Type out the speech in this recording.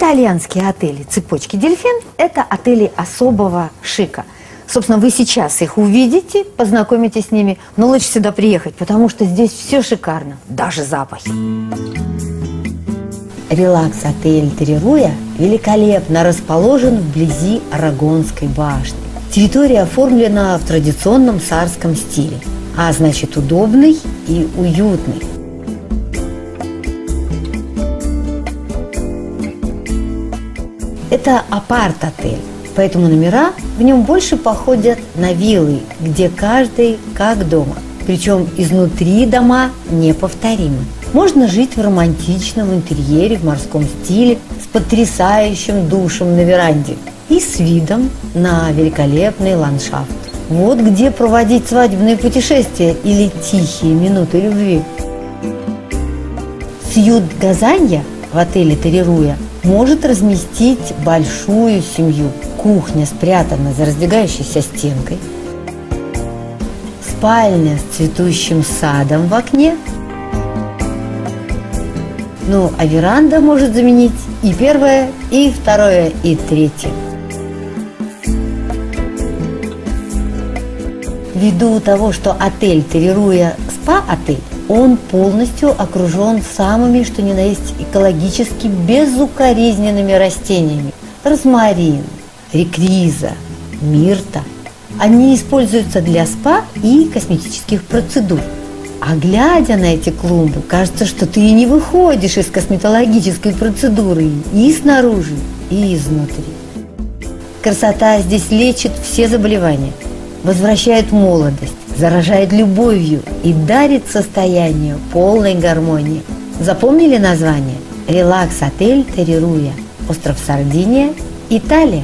Итальянские отели цепочки «Дельфин» – это отели особого шика. Собственно, вы сейчас их увидите, познакомитесь с ними, но лучше сюда приехать, потому что здесь все шикарно, даже запахи. Релакс-отель Трируя великолепно расположен вблизи Арагонской башни. Территория оформлена в традиционном сарском стиле, а значит удобный и уютный. Это апарт-отель, поэтому номера в нем больше походят на виллы, где каждый как дома. Причем изнутри дома неповторимы. Можно жить в романтичном интерьере в морском стиле с потрясающим душем на веранде и с видом на великолепный ландшафт. Вот где проводить свадебные путешествия или тихие минуты любви. Сьют Газанья в отеле Трируя может разместить большую семью. Кухня спрятана за раздвигающейся стенкой, спальня с цветущим садом в окне. Ну, а веранда может заменить и первое, и второе, и третье. Ввиду того, что отель Трируя спа-отель, он полностью окружен самыми, что ни на есть, экологически безукоризненными растениями. Розмарин, рекриза, мирта. Они используются для спа и косметических процедур. А глядя на эти клумбы, кажется, что ты и не выходишь из косметологической процедуры и снаружи, и изнутри. Красота здесь лечит все заболевания, возвращает молодость, заражает любовью и дарит состояние полной гармонии. Запомнили название? Релакс-отель Трируя, остров Сардиния, Италия.